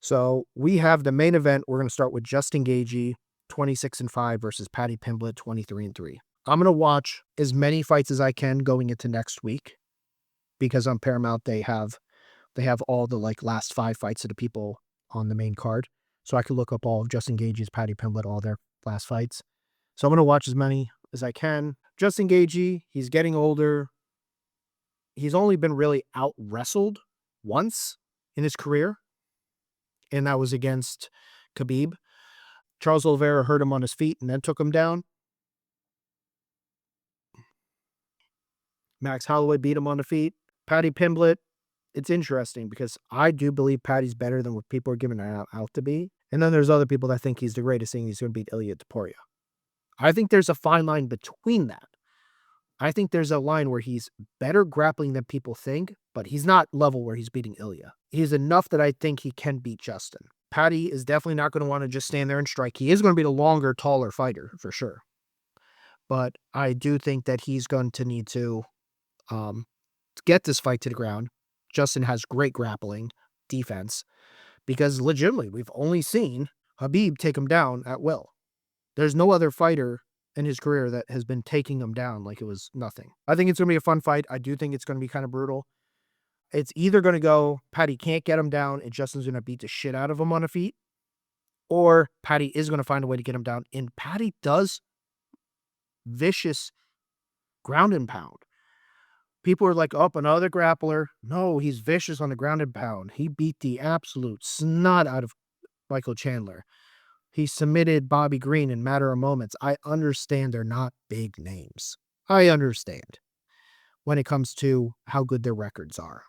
[SPEAKER 1] So we have the main event. We're going to start with Justin Gaethje, 26-5 versus Paddy Pimblett, 23-3. I'm going to watch as many fights as I can going into next week, because on Paramount they have all the last 5 fights of the people on the main card. So I could look up all of Justin Gaethje's, Paddy Pimblett, all their last fights. So I'm going to watch as many as I can. Justin Gaethje, he's getting older. He's only been really out-wrestled once in his career, and that was against Khabib. Charles Oliveira hurt him on his feet and then took him down. Max Holloway beat him on the feet. Paddy Pimblett, it's interesting because I do believe Paddy's better than what people are giving him out to be. And then there's other people that think he's the greatest thing. He's going to beat Ilia Topuria. I think there's a fine line between that. I think there's a line where he's better grappling than people think, but he's not level where he's beating Ilia. He's enough that I think he can beat Justin. Paddy is definitely not going to want to just stand there and strike. He is going to be the longer, taller fighter, for sure. But I do think that he's going to need to get this fight to the ground. Justin has great grappling defense, because legitimately, we've only seen Khabib take him down at will. There's no other fighter in his career that has been taking him down like it was nothing. I think it's going to be a fun fight. I do think it's going to be kind of brutal. It's either going to go, Paddy can't get him down and Justin's going to beat the shit out of him on the feet, or Paddy is going to find a way to get him down. And Paddy does vicious ground and pound. People are like, oh, another grappler. No, he's vicious on the ground and pound. He beat the absolute snot out of Michael Chandler. He submitted Bobby Green in matter of moments. I understand they're not big names. I understand when it comes to how good their records are.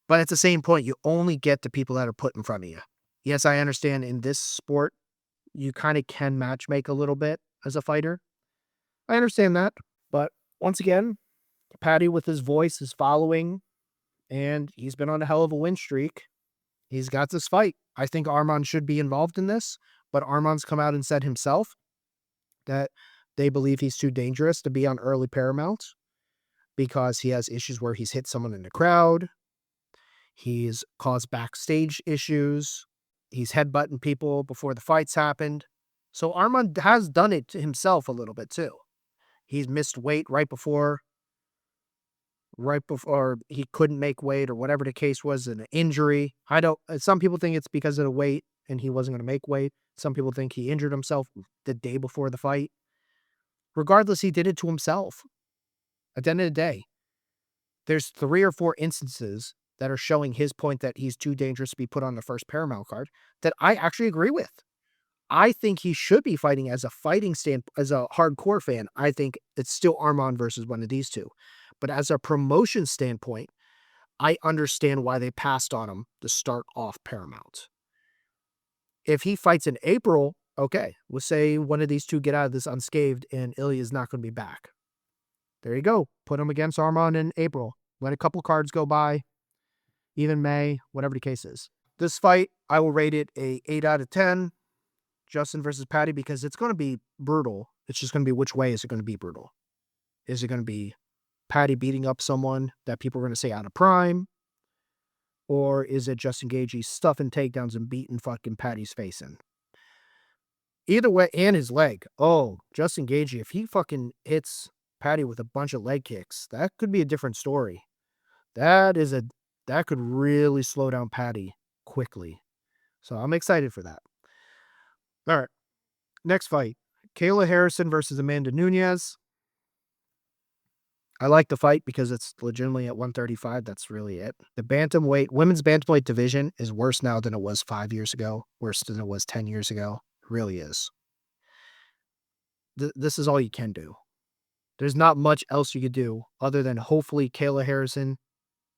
[SPEAKER 1] But at the same point, you only get the people that are put in front of you. Yes, I understand in this sport, you kind of can matchmake a little bit as a fighter. I understand that. But once again, Paddy with his voice, his following, and he's been on a hell of a win streak. He's got this fight. I think Arman should be involved in this, but Arman's come out and said himself that they believe he's too dangerous to be on early Paramount because he has issues where he's hit someone in the crowd. He's caused backstage issues. He's headbutting people before the fights happened. So Arman has done it to himself a little bit too. He's missed weight right before he couldn't make weight or whatever the case was, an injury. Some people think it's because of the weight and he wasn't going to make weight. Some people think he injured himself the day before the fight. Regardless, he did it to himself. At the end of the day, there's 3 or 4 instances that are showing his point that he's too dangerous to be put on the first Paramount card that I actually agree with. I think he should be fighting as a hardcore fan. I think it's still Arman versus one of these two. But as a promotion standpoint, I understand why they passed on him to start off Paramount. If he fights in April, okay, we'll say one of these two get out of this unscathed and Ilya is not going to be back. There you go. Put him against Arman in April. Let a couple cards go by, even May, whatever the case is. This fight, I will rate it a 8 out of 10. Justin versus Paddy, because it's going to be brutal. It's just going to be which way is it going to be brutal? Is it going to be Paddy beating up someone that people are going to say out of prime? Or is it Justin Gaethje stuffing takedowns and beating fucking Paddy's face in? Either way, and his leg. Oh, Justin Gaethje, if he fucking hits Paddy with a bunch of leg kicks, that could be a different story. That could really slow down Paddy quickly. So I'm excited for that. All right. Next fight. Kayla Harrison versus Amanda Nunes. I like the fight because it's legitimately at 135. That's really it. The women's bantamweight division is worse now than it was 5 years ago, worse than it was 10 years ago. It really is. This is all you can do. There's not much else you could do other than hopefully Kayla Harrison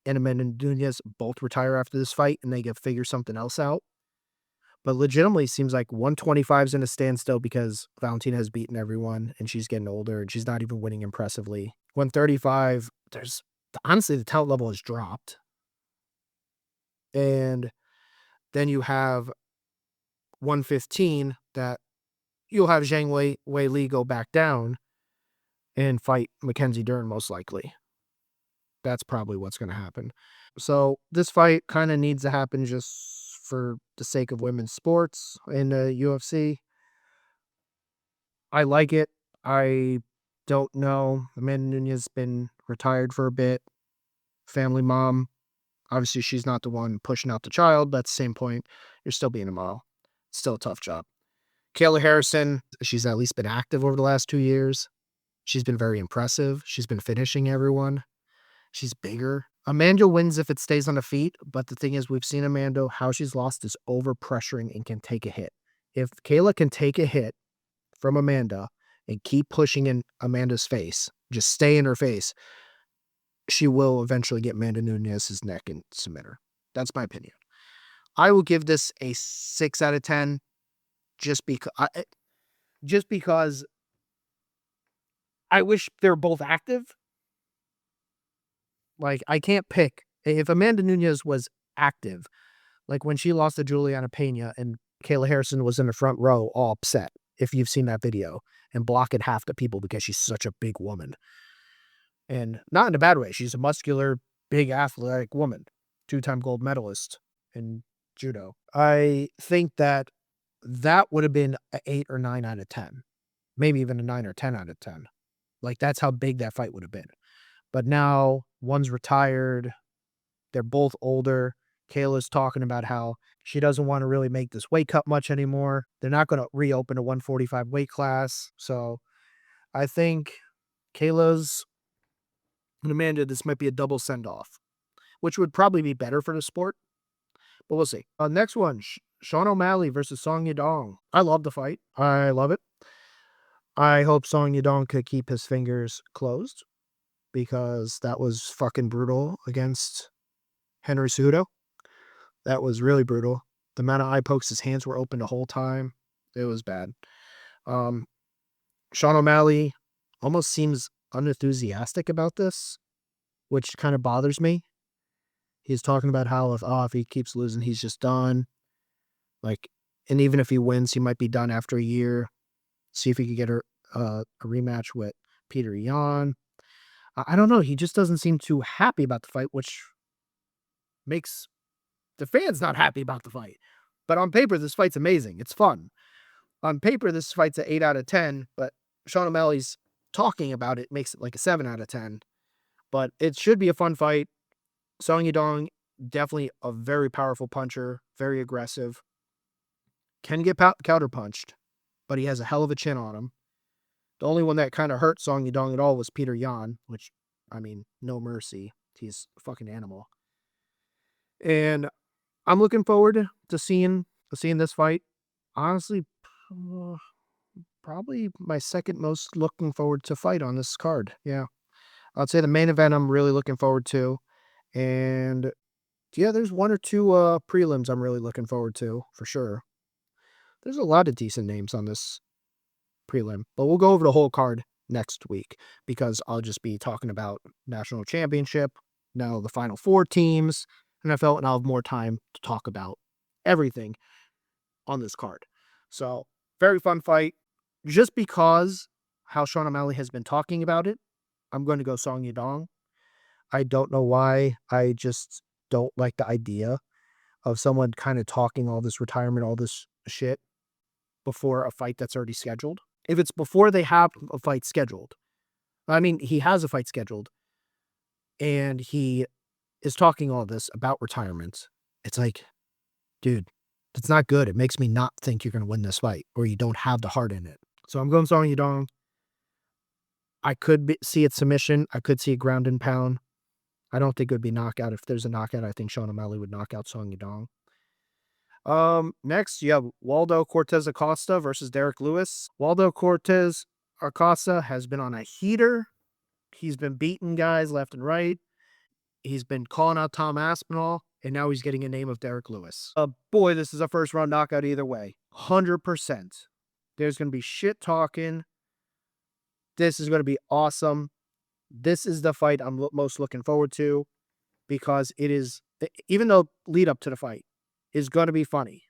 [SPEAKER 1] and Amanda Nunes both retire after this fight and they can figure something else out. But legitimately seems like 125 is in a standstill because Valentina has beaten everyone and she's getting older and she's not even winning impressively. 135, honestly, the talent level has dropped. And then you have 115 that you'll have Zhang Wei Li go back down and fight Mackenzie Dern most likely. That's probably what's going to happen. So this fight kind of needs to happen just for the sake of women's sports in the UFC. I like it. I don't know. Amanda Nunes has been retired for a bit. Family mom. Obviously, she's not the one pushing out the child, but at the same point, you're still being a mom. It's still a tough job. Kayla Harrison, she's at least been active over the last 2 years. She's been very impressive. She's been finishing everyone. She's bigger. Amanda wins if it stays on the feet, but the thing is, we've seen Amanda, how she's lost is over-pressuring and can take a hit. If Kayla can take a hit from Amanda and keep pushing in Amanda's face, just stay in her face, she will eventually get Amanda Nunes' neck and submit her. That's my opinion. I will give this a 6 out of 10 just because I wish they were both active. Like, I can't pick. If Amanda Nunes was active, like when she lost to Juliana Pena and Kayla Harrison was in the front row all upset, if you've seen that video, and blocking half the people because she's such a big woman. And not in a bad way. She's a muscular, big, athletic woman. 2-time gold medalist in judo. I think that would have been an 8 or 9 out of 10. Maybe even a 9 or 10 out of 10. Like, that's how big that fight would have been. But now, one's retired. They're both older. Kayla's talking about how she doesn't want to really make this weight cut much anymore. They're not going to reopen a 145 weight class. So I think Kayla's and Amanda, this might be a double send-off, which would probably be better for the sport. But we'll see. Next one, Sean O'Malley versus Song Yadong. I love the fight. I love it. I hope Song Yadong could keep his fingers closed because that was fucking brutal against Henry Cejudo. That was really brutal. The amount of eye pokes, his hands were open the whole time. It was bad. Sean O'Malley almost seems unenthusiastic about this, which kind of bothers me. He's talking about how if he keeps losing, he's just done. Like, and even if he wins, he might be done after a year. See if he could get a rematch with Peter Yan. I don't know. He just doesn't seem too happy about the fight, which makes the fans not happy about the fight. But on paper, this fight's amazing. It's fun. On paper, this fight's an 8 out of 10, but Sean O'Malley's talking about it makes it like a 7 out of 10. But it should be a fun fight. Song Yadong, definitely a very powerful puncher, very aggressive. Can get counterpunched, but he has a hell of a chin on him. The only one that kind of hurt Song Yadong at all was Peter Yan, which, I mean, no mercy. He's a fucking animal. And I'm looking forward to seeing this fight. Honestly, probably my second most looking forward to fight on this card. Yeah. I'd say the main event I'm really looking forward to. And yeah, there's one or two prelims I'm really looking forward to, for sure. There's a lot of decent names on this prelim, but we'll go over the whole card next week because I'll just be talking about national championship, now the final four teams, NFL, and I'll have more time to talk about everything on this card. So, very fun fight. Just because how Sean O'Malley has been talking about it, I'm going to go Song Yadong. I don't know why. I just don't like the idea of someone kind of talking all this retirement, all this shit before a fight that's already scheduled. If it's before they have a fight scheduled, I mean, he has a fight scheduled and he is talking all this about retirement. It's like, dude, that's not good. It makes me not think you're going to win this fight or you don't have the heart in it. So I'm going Song Yadong. I could see it submission. I could see a ground and pound. I don't think it would be knockout. If there's a knockout, I think Sean O'Malley would knock out Song Yadong. Next, you have Waldo Cortez Acosta versus Derrick Lewis. Waldo Cortez Acosta has been on a heater. He's been beating guys left and right. He's been calling out Tom Aspinall, and now he's getting a name of Derrick Lewis. Boy, this is a first round knockout either way. 100%. There's going to be shit talking. This is going to be awesome. This is the fight I'm most looking forward to because it is, even though lead up to the fight is going to be funny.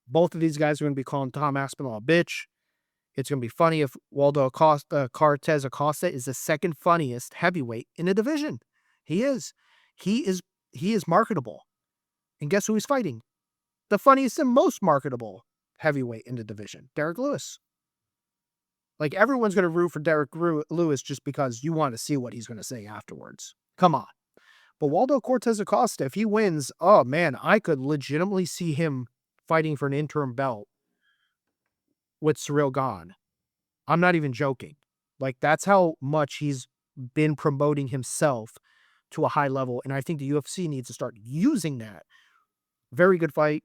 [SPEAKER 1] Both of these guys are going to be calling Tom Aspinall a bitch. It's going to be funny if Waldo Cortez Acosta is the second funniest heavyweight in the division. He is. He is marketable. And guess who he's fighting? The funniest and most marketable heavyweight in the division, Derrick Lewis. Like, everyone's going to root for Derrick Lewis just because you want to see what he's going to say afterwards. Come on. But Waldo Cortez Acosta, if he wins, oh man, I could legitimately see him fighting for an interim belt with Cyril Gane. I'm not even joking. Like, that's how much he's been promoting himself to a high level. And I think the UFC needs to start using that. Very good fight.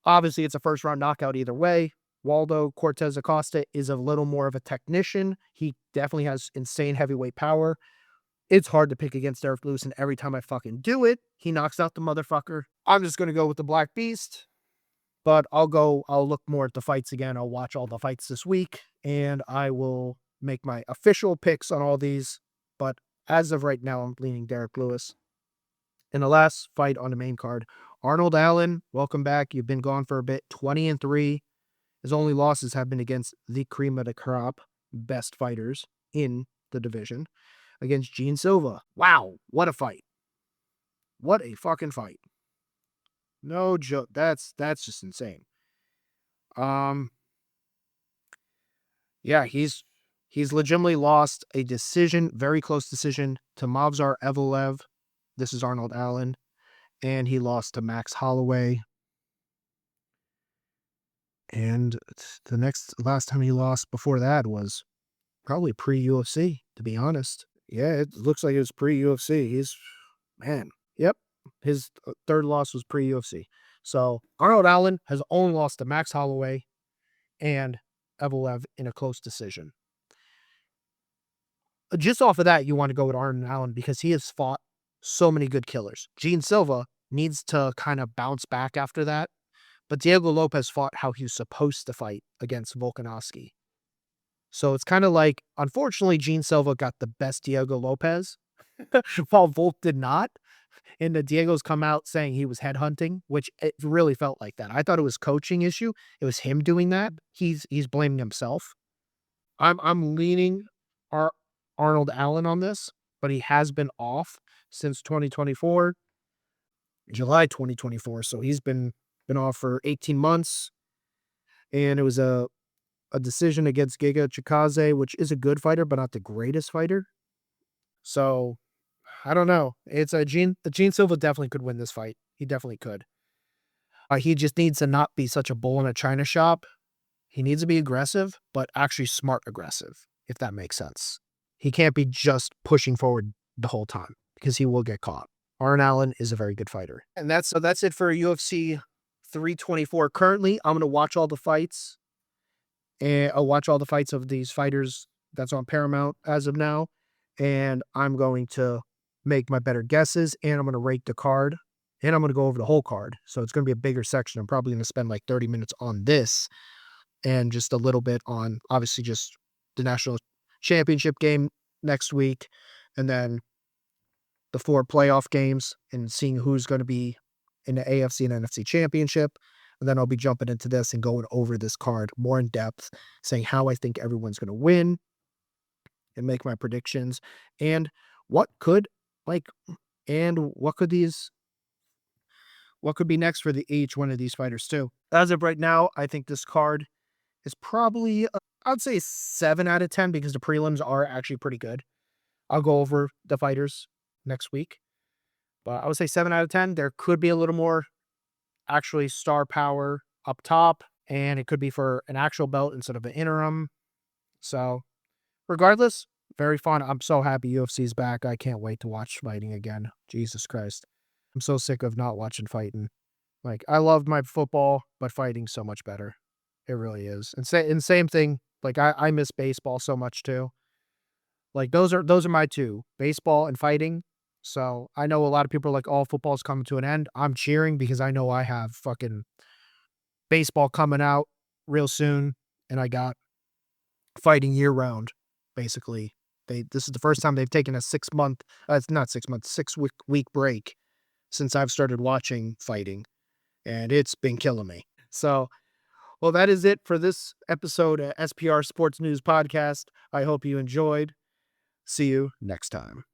[SPEAKER 1] Obviously, it's a first round knockout either way. Waldo Cortez Acosta is a little more of a technician. He definitely has insane heavyweight power. It's hard to pick against Derrick Lewis, and every time I fucking do it, he knocks out the motherfucker. I'm just going to go with the Black Beast, but I'll look more at the fights again. I'll watch all the fights this week, and I will make my official picks on all these. But as of right now, I'm leaning Derrick Lewis. In the last fight on the main card, Arnold Allen, welcome back. You've been gone for a bit, 20-3. His only losses have been against the cream of the crop best fighters in the division. Against Gene Silva. Wow, what a fight. What a fucking fight. No joke. That's just insane. Yeah, he's legitimately lost a decision, very close decision, to Movsar Evloev. This is Arnold Allen. And he lost to Max Holloway. And the last time he lost before that was probably pre-UFC, to be honest. Yeah, it looks like it was pre-UFC. Man. Yep. His third loss was pre-UFC. So Arnold Allen has only lost to Max Holloway and Evelev in a close decision. Just off of that, you want to go with Arnold Allen because he has fought so many good killers. Gene Silva needs to kind of bounce back after that. But Diego Lopez fought how he was supposed to fight against Volkanovski. So it's kind of like, unfortunately, Gene Silva got the best Diego Lopez, while Volk did not. And the Diego's come out saying he was headhunting, which it really felt like that. I thought it was coaching issue. It was him doing that. He's blaming himself. I'm leaning Ar- Arnold Allen on this, but he has been off since 2024, July 2024. So he's been off for 18 months, and it was a decision against Giga Chikadze, which is a good fighter, but not the greatest fighter. So I don't know. It's a Gene Silva definitely could win this fight. He definitely could. He just needs to not be such a bull in a china shop. He needs to be aggressive, but actually smart aggressive, if that makes sense. He can't be just pushing forward the whole time because he will get caught. Arn Allen is a very good fighter. And that's it for UFC 324. Currently, I'm going to watch all the fights, and I'll watch all the fights of these fighters that's on Paramount as of now, and I'm going to make my better guesses, and I'm going to rate the card, and I'm going to go over the whole card. So it's going to be a bigger section. I'm probably going to spend like 30 minutes on this and just a little bit on obviously just the national championship game next week, and then the 4 playoff games and seeing who's going to be in the AFC and NFC championship. And then I'll be jumping into this and going over this card more in depth, saying how I think everyone's going to win and make my predictions and what could like and what could be next for each one of these fighters too. As of right now, I think this card is probably I'd say 7 out of 10 because the prelims are actually pretty good. I'll go over the fighters next week, but I would say 7 out of 10. There could be a little more actually star power up top, and it could be for an actual belt instead of an interim. So, regardless, very fun. I'm so happy UFC's back. I can't wait to watch fighting again. Jesus Christ. I'm so sick of not watching fighting. Like, I love my football, but fighting's so much better. It really is. And same thing, like I miss baseball so much too. Like those are my two, baseball and fighting. So I know a lot of people are like, "Oh, football's coming to an end." I'm cheering because I know I have fucking baseball coming out real soon, and I got fighting year round. Basically, this is the first time they've taken a 6 month, it's not 6 months, 6 week break since I've started watching fighting, and it's been killing me. So, well, that is it for this episode of SPR Sports News Podcast. I hope you enjoyed. See you next time.